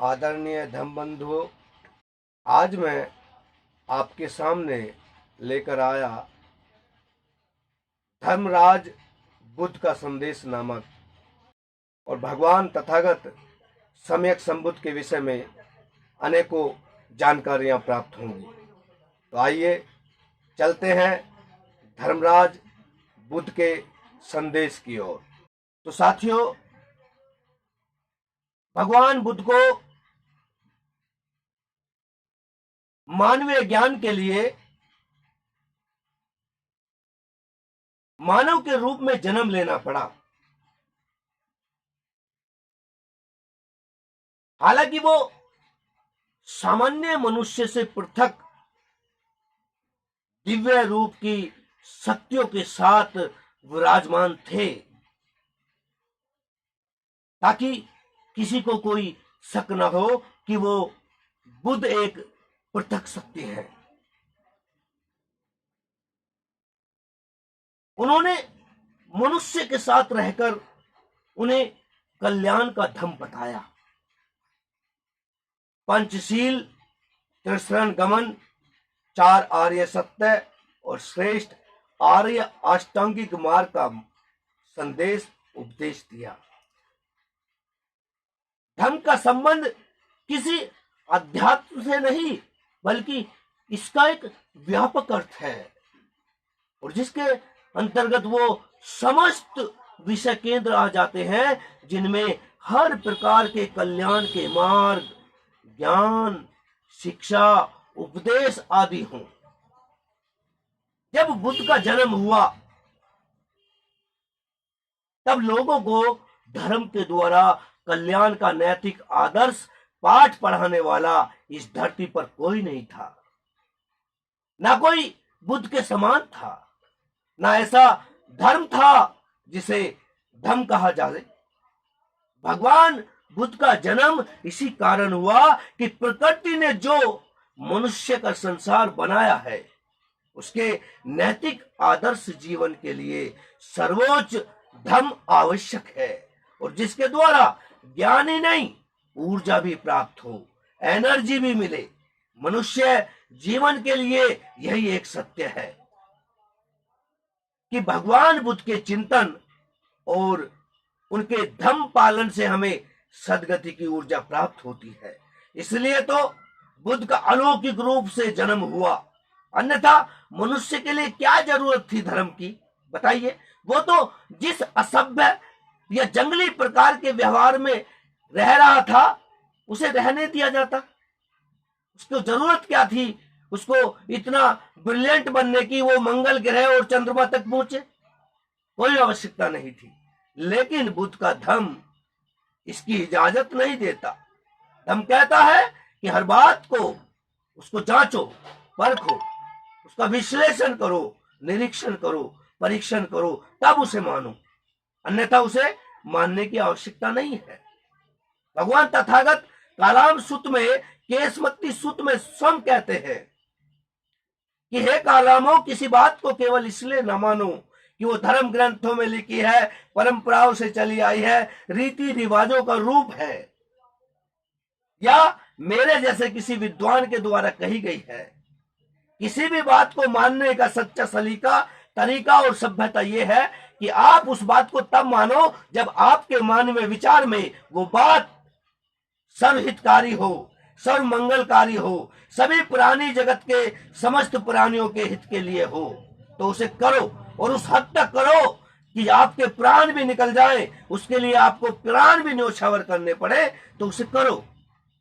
आदरणीय धम्म बंधुओं, आज मैं आपके सामने लेकर आया धर्मराज बुद्ध का संदेश नामक और भगवान तथागत सम्यक संबुद्ध के विषय में अनेकों जानकारियां प्राप्त होंगी। तो आइए चलते हैं धर्मराज बुद्ध के संदेश की ओर। तो साथियों, भगवान बुद्ध को मानवीय ज्ञान के लिए मानव के रूप में जन्म लेना पड़ा। हालांकि वो सामान्य मनुष्य से पृथक दिव्य रूप की शक्तियों के साथ विराजमान थे, ताकि किसी को कोई शक न हो कि वो बुद्ध एक पृथक शक्ति है। उन्होंने मनुष्य के साथ रहकर उन्हें कल्याण का धम्म बताया। पंचशील, त्रिशरण गमन, 4 आर्य सत्य और श्रेष्ठ आर्य अष्टांगिक मार्ग का संदेश उपदेश दिया। धर्म का संबंध किसी अध्यात्म से नहीं, बल्कि इसका एक व्यापक अर्थ है और जिसके अंतर्गत वो समस्त विषय केंद्र आ जाते हैं, जिनमें हर प्रकार के कल्याण के मार्ग, ज्ञान, शिक्षा, उपदेश आदि हों। जब बुद्ध का जन्म हुआ, तब लोगों को धर्म के द्वारा कल्याण का नैतिक आदर्श पाठ पढ़ाने वाला इस धरती पर कोई नहीं था। ना कोई बुद्ध के समान था, ना ऐसा धर्म था जिसे धर्म कहा जाए। भगवान बुद्ध का जन्म इसी कारण हुआ कि प्रकृति ने जो मनुष्य का संसार बनाया है, उसके नैतिक आदर्श जीवन के लिए सर्वोच्च धर्म आवश्यक है, और जिसके द्वारा ज्ञान ही नहीं, ऊर्जा भी प्राप्त हो, एनर्जी भी मिले। मनुष्य जीवन के लिए यही एक सत्य है कि भगवान बुद्ध के चिंतन और उनके धम्म पालन से हमें सदगति की ऊर्जा प्राप्त होती है। इसलिए तो बुद्ध का अलौकिक रूप से जन्म हुआ, अन्यथा मनुष्य के लिए क्या जरूरत थी धर्म की, बताइए। वो तो जिस असभ्य या जंगली प्रकार के व्यवहार में रह रहा था, उसे रहने दिया जाता। उसको जरूरत क्या थी उसको इतना ब्रिलियंट बनने की, वो मंगल ग्रह और चंद्रमा तक पहुंचे? कोई आवश्यकता नहीं थी। लेकिन बुद्ध का धम्म इसकी इजाजत नहीं देता। धम्म कहता है कि हर बात को उसको जांचो, परखो, उसका विश्लेषण करो, निरीक्षण करो, परीक्षण करो, तब उसे मानो, अन्यथा उसे मानने की आवश्यकता नहीं है। भगवान तथागत कालाम सूत्र में, केशमती सूत्र में स्वयं कहते हैं कि हे कालामो, किसी बात को केवल इसलिए न मानो कि वो धर्म ग्रंथों में लिखी है, परंपराओं से चली आई है, रीति रिवाजों का रूप है, या मेरे जैसे किसी विद्वान के द्वारा कही गई है। किसी भी बात को मानने का सच्चा तरीका और सभ्यता यह है कि आप उस बात को तब मानो जब आपके मानवीय विचार में वो बात सर्वहितकारी हो, सर्व मंगलकारी हो, सभी प्राणी जगत के समस्त प्राणियों के हित के लिए हो, तो उसे करो, और उस हद तक करो कि आपके प्राण भी निकल जाए, उसके लिए आपको प्राण भी न्योछावर करने पड़े, तो उसे करो,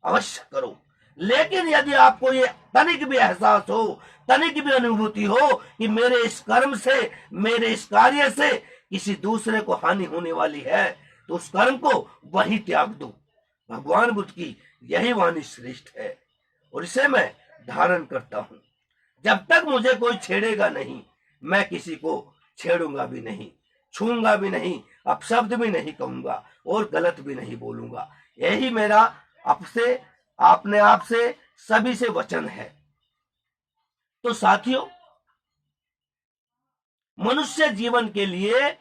अवश्य करो। लेकिन यदि आपको ये तनिक भी एहसास हो, तनिक भी अनुभूति हो कि मेरे इस कर्म से, मेरे इस कार्य से किसी दूसरे को हानि होने वाली है, तो उस कर्म को वही त्याग दो। भगवान बुद्ध की यही वाणी श्रेष्ठ है और इसे मैं धारण करता हूं। जब तक मुझे कोई छेड़ेगा नहीं, मैं किसी को छेड़ूंगा भी नहीं, छूंगा भी नहीं, अपशब्द भी नहीं कहूंगा और गलत भी नहीं बोलूंगा। यही मेरा आपसे, अपने आप से, सभी से वचन है। तो साथियों, मनुष्य जीवन के लिए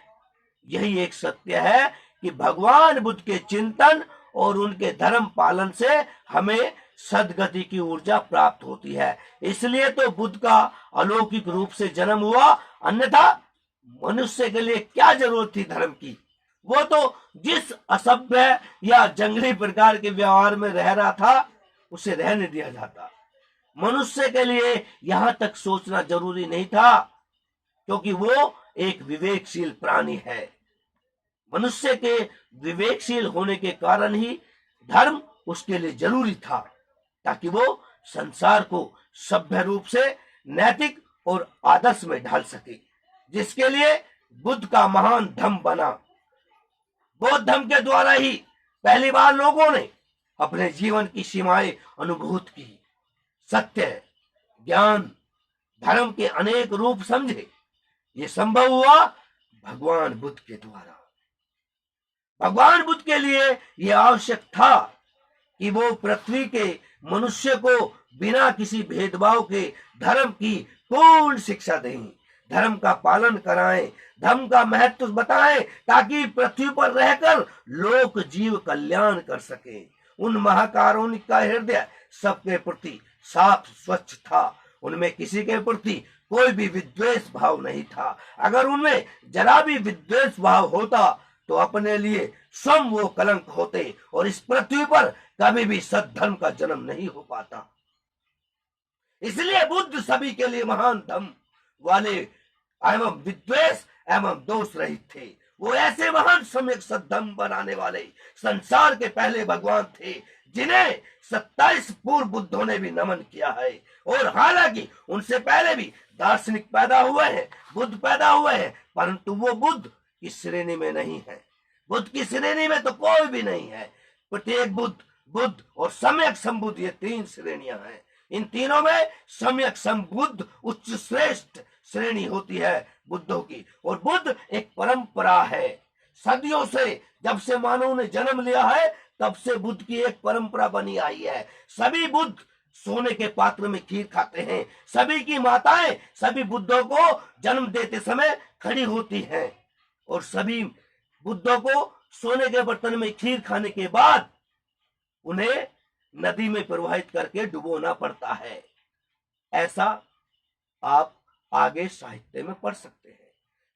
यही एक सत्य है कि भगवान बुद्ध के चिंतन और उनके धर्म पालन से हमें सदगति की ऊर्जा प्राप्त होती है। इसलिए तो बुद्ध का अलौकिक रूप से जन्म हुआ, अन्यथा मनुष्य के लिए क्या जरूरत थी धर्म की। वो तो जिस असभ्य या जंगली प्रकार के व्यवहार में रह रहा था उसे रहने दिया जाता। मनुष्य के लिए यहां तक सोचना जरूरी नहीं था, क्योंकि वो एक विवेकशील प्राणी है। मनुष्य के विवेकशील होने के कारण ही धर्म उसके लिए जरूरी था, ताकि वो संसार को सभ्य रूप से नैतिक और आदर्श में ढाल सके, जिसके लिए बुद्ध का महान धम्म बना। बौद्ध धम्म के द्वारा ही पहली बार लोगों ने अपने जीवन की सीमाएं अनुभूत की, सत्य, ज्ञान, धर्म के अनेक रूप समझे। ये संभव हुआ भगवान बुद्ध के द्वारा। भगवान बुद्ध के लिए यह आवश्यक था कि वो पृथ्वी के मनुष्य को बिना किसी भेदभाव के धर्म की पूर्ण शिक्षा दें, धर्म का पालन कराएं, धर्म का महत्व बताएं, ताकि पृथ्वी पर रहकर लोक जीव कल्याण कर सके। उन महाकारुणिक का हृदय सबके प्रति साफ स्वच्छ था। उनमें किसी के प्रति कोई भी विद्वेष भाव नहीं था। अगर उनमें जरा भी विद्वेष भाव होता तो अपने लिए स्वयं वो कलंक होते और इस पृथ्वी पर कभी भी सद्धर्म का जन्म नहीं हो पाता। इसलिए बुद्ध सभी के लिए महान धर्म वाले एवं विद्वेष एवं दोष रहित थे। वो ऐसे महान सम्यक सद्धर्म बनाने वाले संसार के पहले भगवान थे, जिन्हें 27 पूर्व बुद्धों ने भी नमन किया है। और हालांकि उनसे पहले भी दार्शनिक पैदा हुए हैं, बुद्ध पैदा हुए हैं, परंतु वो बुद्ध की श्रेणी में नहीं है। बुद्ध की श्रेणी में तो कोई भी नहीं है। प्रत्येक बुद्ध, बुद्ध और सम्यक संबुद्ध, ये 3 श्रेणियां हैं। इन तीनों में सम्यक संबुद्ध उच्च श्रेष्ठ श्रेणी होती है बुद्धों की। और बुद्ध एक परंपरा है। सदियों से, जब से मानव ने जन्म लिया है, तब से बुद्ध की एक परंपरा बनी आई है। सभी बुद्ध सोने के पात्र में खीर खाते हैं। सभी की माताएं सभी बुद्धों को जन्म देते समय खड़ी होती हैं, और सभी बुद्धों को सोने के बर्तन में खीर खाने के बाद उन्हें नदी में प्रवाहित करके डुबोना पड़ता है। ऐसा आप आगे साहित्य में पढ़ सकते हैं।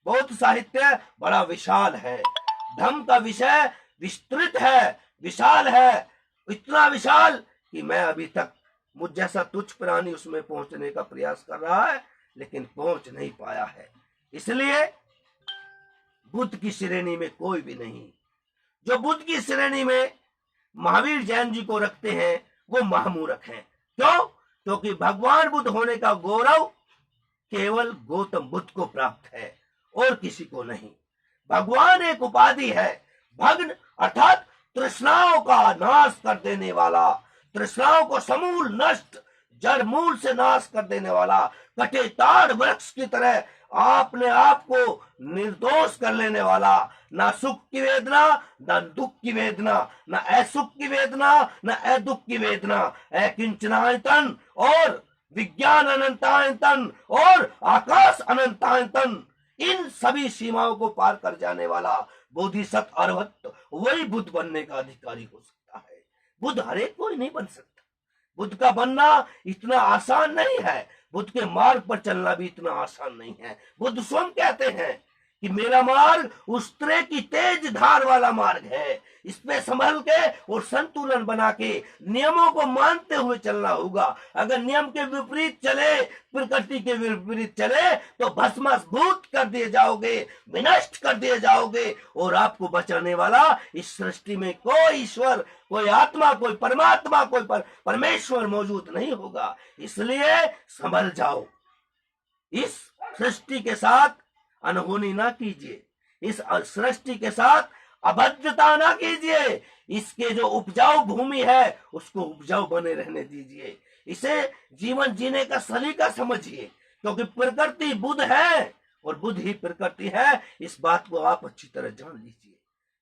बौद्ध साहित्य बड़ा विशाल है। धम्म का विषय विस्तृत है, विशाल है, इतना विशाल कि मैं अभी तक, मुझ जैसा तुच्छ प्राणी उसमें पहुंचने का प्रयास कर रहा है, लेकिन पहुंच नहीं पाया है। इसलिए बुद्ध की श्रेणी में कोई भी नहीं। जो बुद्ध की श्रेणी में महावीर जैन जी को रखते हैं वो महामूर्ख हैं। क्यों? क्योंकि भगवान बुद्ध होने का गौरव केवल गौतम बुद्ध को प्राप्त है और किसी को नहीं। भगवान एक उपाधि है। भग्न अर्थात तृष्णाओं का नाश कर देने वाला, तृष्णाओं को समूल नष्ट, जड़ मूल से नाश कर देने वाला, कटे ताड़ वृक्ष की तरह अपने आप को निर्दोष कर लेने वाला। ना सुख की वेदना, ना दुख की वेदना, ना असुख की वेदना, ना अदुख की वेदना, अकिंचनायतन और विज्ञान अनंतायतन और आकाश अनंतायतन, इन सभी सीमाओं को पार कर जाने वाला बोधिसत्व अरहत, वही बुद्ध बनने का अधिकारी हो सकता है। बुद्ध हरेक कोई नहीं बन सकता। बुद्ध का बनना इतना आसान नहीं है। बुद्ध के मार्ग पर चलना भी इतना आसान नहीं है। बुद्ध स्वयं कहते हैं कि मेरा मार्ग उस तरह की तेज धार वाला मार्ग है। इसमें संभल के और संतुलन बना के नियमों को मानते हुए चलना होगा। अगर नियम के विपरीत चले, प्रकृति के विपरीत चले, तो भस्माभूत कर दिए जाओगे, विनष्ट कर दिए जाओगे, और आपको बचाने वाला इस सृष्टि में कोई ईश्वर, कोई आत्मा, कोई परमात्मा, कोई परमेश्वर मौजूद नहीं होगा। इसलिए संभल जाओ। इस सृष्टि के साथ अनहोनी ना कीजिए, इस सृष्टि के साथ अभद्रता ना कीजिए। इसके जो उपजाऊ भूमि है उसको उपजाऊ बने रहने दीजिए। इसे जीवन जीने का सलीका समझिए, क्योंकि प्रकृति बुद्ध है और बुद्ध ही प्रकृति है। इस बात को आप अच्छी तरह जान लीजिए।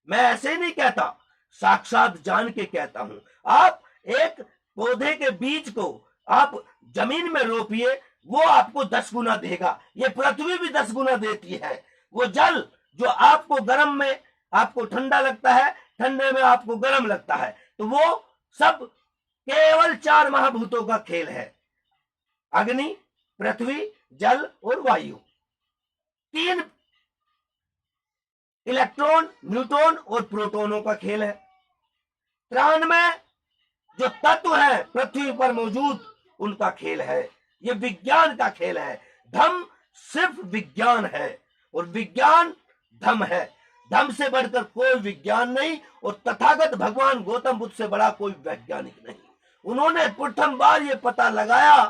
मैं ऐसे नहीं कहता, साक्षात जान के कहता हूं। आप एक पौधे के बीज को आप जमीन में रोपिए, वो आपको 10 गुना देगा। ये पृथ्वी भी 10 गुना देती है। वो जल जो आपको गर्म में आपको ठंडा लगता है, ठंडे में आपको गर्म लगता है, तो वो सब केवल 4 महाभूतों का खेल है। अग्नि, पृथ्वी, जल और वायु। 3 इलेक्ट्रॉन, न्यूट्रॉन और प्रोटॉनों का खेल है। 93 जो तत्व है पृथ्वी पर मौजूद, उनका खेल है। ये विज्ञान का खेल है। धम्म सिर्फ विज्ञान है और विज्ञान धम्म है। धम्म से बढ़कर कोई विज्ञान नहीं और तथागत भगवान गौतम बुद्ध से बड़ा कोई वैज्ञानिक नहीं। उन्होंने प्रथम बार ये पता लगाया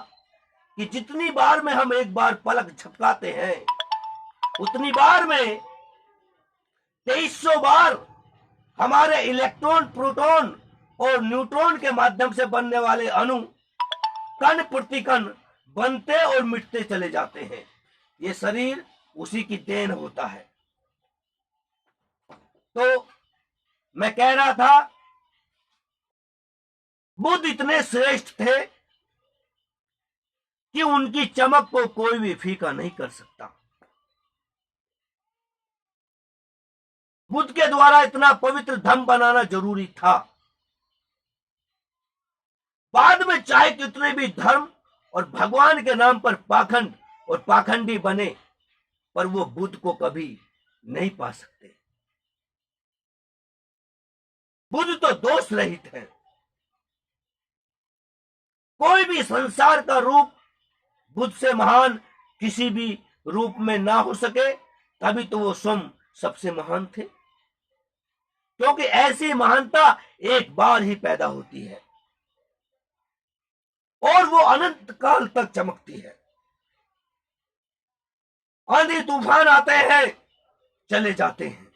कि जितनी बार में हम एक बार पलक झपकाते हैं, उतनी बार में 2300 बार हमारे इलेक्ट्रॉन, प्रोटॉन और न्यूट्रॉन के माध्यम से बनने वाले अणु कण प्रतिकण बनते और मिटते चले जाते हैं। ये शरीर उसी की देन होता है। तो मैं कह रहा था, बुद्ध इतने श्रेष्ठ थे कि उनकी चमक को कोई भी फीका नहीं कर सकता। बुद्ध के द्वारा इतना पवित्र धम्म बनाना जरूरी था। बाद में चाहे कितने भी धर्म और भगवान के नाम पर पाखंड और पाखंडी बने, पर वो बुद्ध को कभी नहीं पा सकते। बुद्ध तो दोष रहित है। कोई भी संसार का रूप बुद्ध से महान किसी भी रूप में ना हो सके, तभी तो वो स्वयं सबसे महान थे। क्योंकि ऐसी महानता एक बार ही पैदा होती है और वो अनंत काल तक चमकती है। आंधी तूफान आते हैं, चले जाते हैं,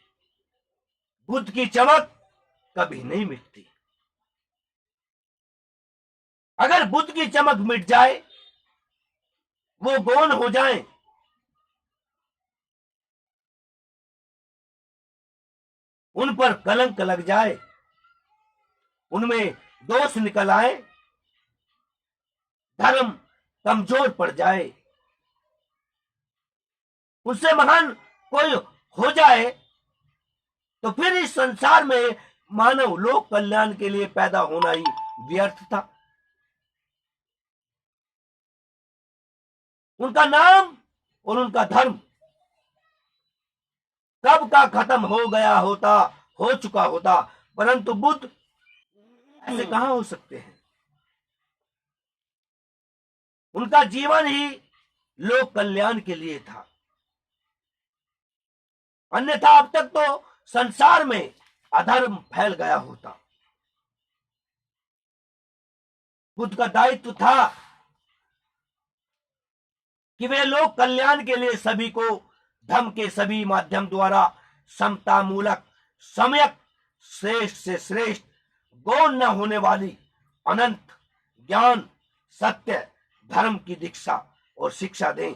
बुद्ध की चमक कभी नहीं मिटती। अगर बुद्ध की चमक मिट जाए, वो गौण हो जाए, उन पर कलंक लग जाए, उनमें दोष निकल आए, धर्म कमजोर पड़ जाए, उससे महान कोई हो जाए, तो फिर इस संसार में मानव लोक कल्याण के लिए पैदा होना ही व्यर्थ था। उनका नाम और उनका धर्म कब का खत्म हो गया होता, हो चुका होता, परंतु बुद्ध ऐसे कहां हो सकते हैं। उनका जीवन ही लोक कल्याण के लिए था। अन्यथा अब तक तो संसार में अधर्म फैल गया होता। बुद्ध का दायित्व था कि वे लोक कल्याण के लिए सभी को धर्म के सभी माध्यम द्वारा समता मूलक, सम्यक, श्रेष्ठ से श्रेष्ठ, गौण न होने वाली अनंत ज्ञान, सत्य, धर्म की दीक्षा और शिक्षा दें,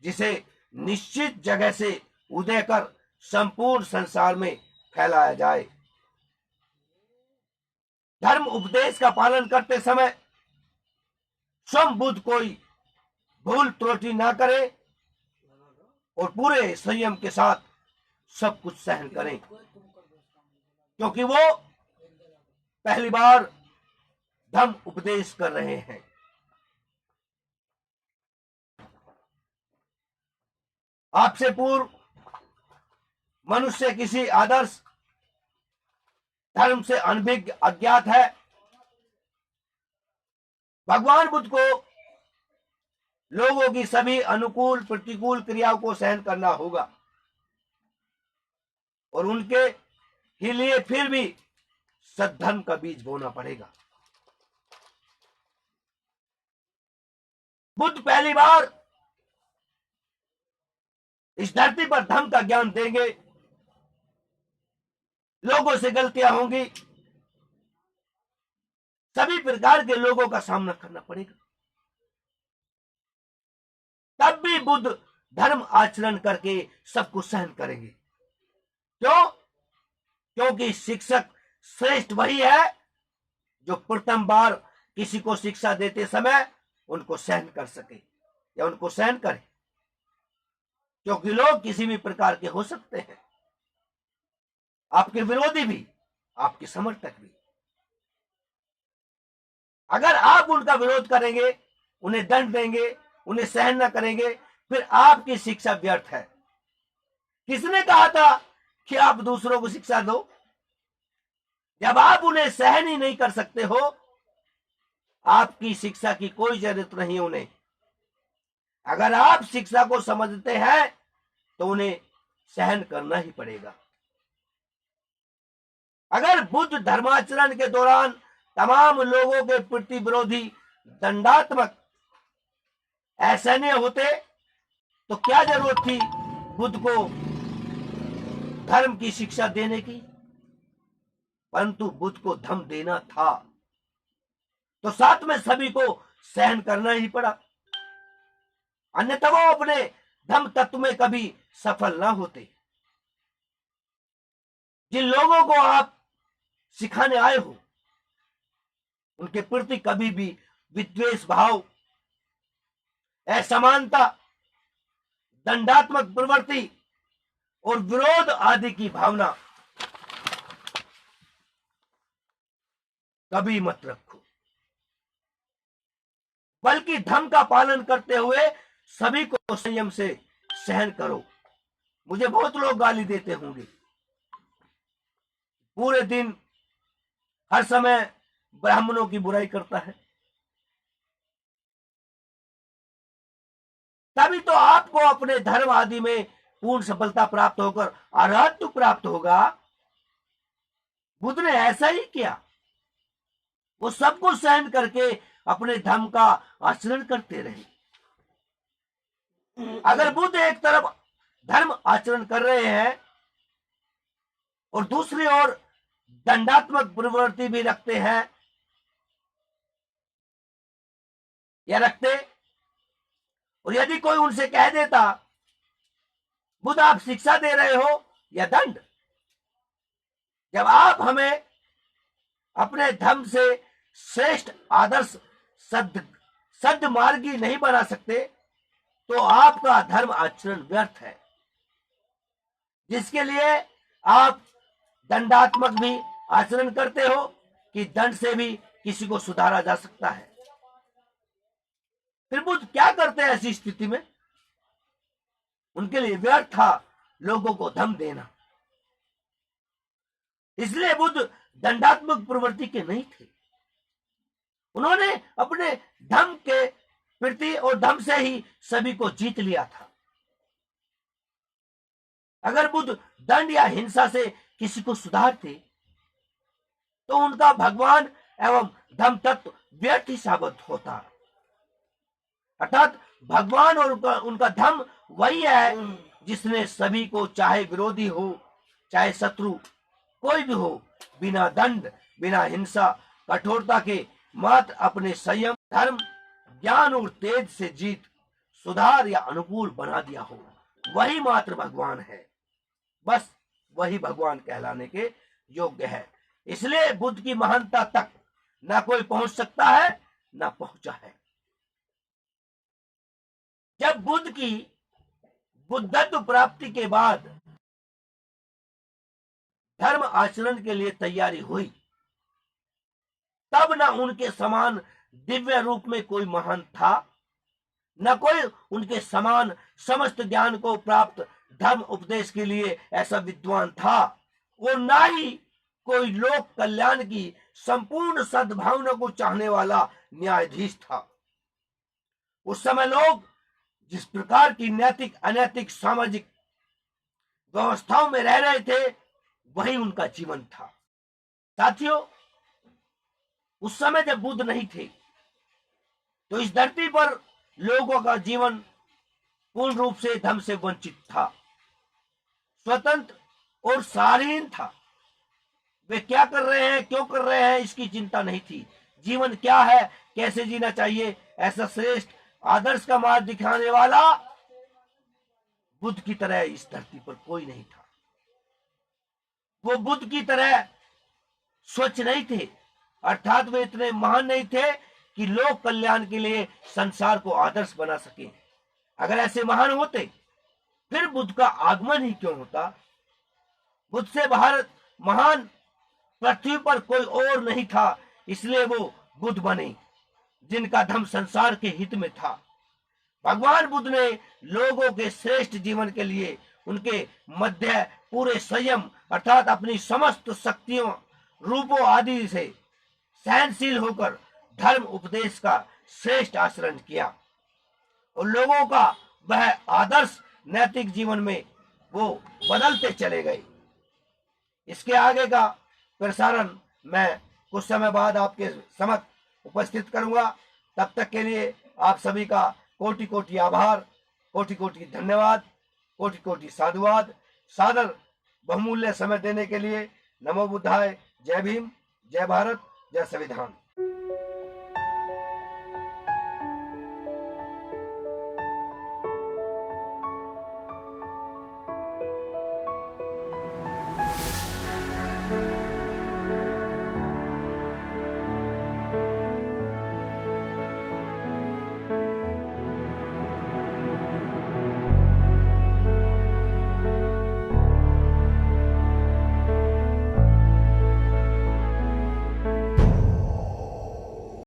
जिसे निश्चित जगह से उदय कर संपूर्ण संसार में फैलाया जाए। धर्म उपदेश का पालन करते समय स्वयं बुद्ध कोई भूल त्रुटि ना करे और पूरे संयम के साथ सब कुछ सहन करें, क्योंकि वो पहली बार धर्म उपदेश कर रहे हैं। आपसे पूर्व मनुष्य किसी आदर्श धर्म से अनभिज्ञ, अज्ञात है। भगवान बुद्ध को लोगों की सभी अनुकूल प्रतिकूल क्रियाओं को सहन करना होगा और उनके ही लिए फिर भी सद्धर्म का बीज बोना पड़ेगा। बुद्ध पहली बार इस धरती पर धर्म का ज्ञान देंगे। लोगों से गलतियां होंगी, सभी प्रकार के लोगों का सामना करना पड़ेगा, तब भी बुद्ध धर्म आचरण करके सब कुछ सहन करेंगे। क्यों? क्योंकि शिक्षक श्रेष्ठ वही है जो प्रथम बार किसी को शिक्षा देते समय उनको सहन कर सके या उनको सहन करे, क्योंकि लोग किसी भी प्रकार के हो सकते हैं, आपके विरोधी भी, आपके समर्थक भी। अगर आप उनका विरोध करेंगे, उन्हें दंड देंगे, उन्हें सहन न करेंगे, फिर आपकी शिक्षा व्यर्थ है। किसने कहा था कि आप दूसरों को शिक्षा दो? जब आप उन्हें सहन ही नहीं कर सकते हो, आपकी शिक्षा की कोई जरूरत नहीं उन्हें। अगर आप शिक्षा को समझते हैं तो उन्हें सहन करना ही पड़ेगा। अगर बुद्ध धर्माचरण के दौरान तमाम लोगों के प्रति विरोधी, दंडात्मक, असहनीय होते तो क्या जरूरत थी बुद्ध को धर्म की शिक्षा देने की? परंतु बुद्ध को धम्म देना था तो साथ में सभी को सहन करना ही पड़ा, अन्यथा वो अपने धम्म तत्व में कभी सफल ना होते। जिन लोगों को आप सिखाने आए हो उनके प्रति कभी भी विद्वेष भाव, असमानता, दंडात्मक प्रवृत्ति और विरोध आदि की भावना कभी मत रखो, बल्कि धर्म का पालन करते हुए सभी को संयम से सहन करो। मुझे बहुत लोग गाली देते होंगे, पूरे दिन हर समय ब्राह्मणों की बुराई करता है, तभी तो आपको अपने धर्म आदि में पूर्ण सफलता प्राप्त होकर अरहत्व प्राप्त होगा। बुद्ध ने ऐसा ही किया, वो सबको सहन करके अपने धर्म का आचरण करते रहे। अगर बुद्ध एक तरफ धर्म आचरण कर रहे हैं और दूसरी ओर दंडात्मक प्रवृत्ति भी रखते हैं या रखते, और यदि कोई उनसे कह देता बुद्ध आप शिक्षा दे रहे हो या दंड, जब आप हमें अपने धर्म से श्रेष्ठ आदर्श सद मार्गी नहीं बना सकते तो आपका धर्म आचरण व्यर्थ है, जिसके लिए आप दंडात्मक भी आचरण करते हो कि दंड से भी किसी को सुधारा जा सकता है। फिर बुद्ध क्या करते हैं ऐसी स्थिति में? उनके लिए व्यर्थ था लोगों को धम्म देना, इसलिए बुद्ध दंडात्मक प्रवृत्ति के नहीं थे। उन्होंने अपने धम्म के प्रति और धम्म से ही सभी को जीत लिया था। अगर बुद्ध दंड या हिंसा से किसी को सुधारते तो उनका भगवान एवं धम्म तत्व व्यर्थ ही साबित होता। अर्थात भगवान और उनका धम्म वही है जिसने सभी को, चाहे विरोधी हो चाहे शत्रु कोई भी हो, बिना दंड, बिना हिंसा, कठोरता के मात्र अपने संयम, धर्म, ज्ञान और तेज से जीत, सुधार या अनुकूल बना दिया हो। वही मात्र भगवान है, बस वही भगवान कहलाने के योग्य है। इसलिए बुद्ध की महानता तक ना कोई पहुंच सकता है ना पहुंचा है। जब बुद्ध की बुद्धत्व प्राप्ति के बाद धर्म आचरण के लिए तैयारी हुई, तब न उनके समान दिव्य रूप में कोई महान था, न कोई उनके समान समस्त ज्ञान को प्राप्त धर्म उपदेश के लिए ऐसा विद्वान था, और न ही कोई लोक कल्याण की संपूर्ण सद्भावना को चाहने वाला न्यायाधीश था। उस समय लोग जिस प्रकार की नैतिक, अनैतिक, सामाजिक व्यवस्थाओं में रह रहे थे वही उनका जीवन था। साथियों, उस समय जब बुद्ध नहीं थे तो इस धरती पर लोगों का जीवन पूर्ण रूप से धर्म से वंचित था, स्वतंत्र और सारहीन था। वे क्या कर रहे हैं, क्यों कर रहे हैं, इसकी चिंता नहीं थी। जीवन क्या है, कैसे जीना चाहिए, ऐसा श्रेष्ठ आदर्श का मार्ग दिखाने वाला बुद्ध की तरह इस धरती पर कोई नहीं था। वो बुद्ध की तरह स्वच्छ नहीं थे, अर्थात वे इतने महान नहीं थे कि लोक कल्याण के लिए संसार को आदर्श बना सके। अगर ऐसे महान होते फिर बुद्ध का आगमन ही क्यों होता? बुद्ध से भारत महान पृथ्वी पर कोई और नहीं था, इसलिए वो बुद्ध बने, जिनका धर्म संसार के हित में था। भगवान बुद्ध ने लोगों के श्रेष्ठ जीवन के लिए उनके मध्य पूरे संयम अर्थात अपनी समस्त शक्तियों, रूपों आदि से सहनशील होकर धर्म उपदेश का श्रेष्ठ आचरण किया और लोगों का वह आदर्श नैतिक जीवन में वो बदलते चले गए। इसके आगे का प्रसारण मैं कुछ समय बाद आपके समक्ष उपस्थित करूंगा। तब तक के लिए आप सभी का कोटि कोटि आभार, कोटि कोटि धन्यवाद, कोटि कोटि साधुवाद। सादर बहुमूल्य समय देने के लिए नमो बुद्धाय। जय भीम, जय भारत, जय संविधान।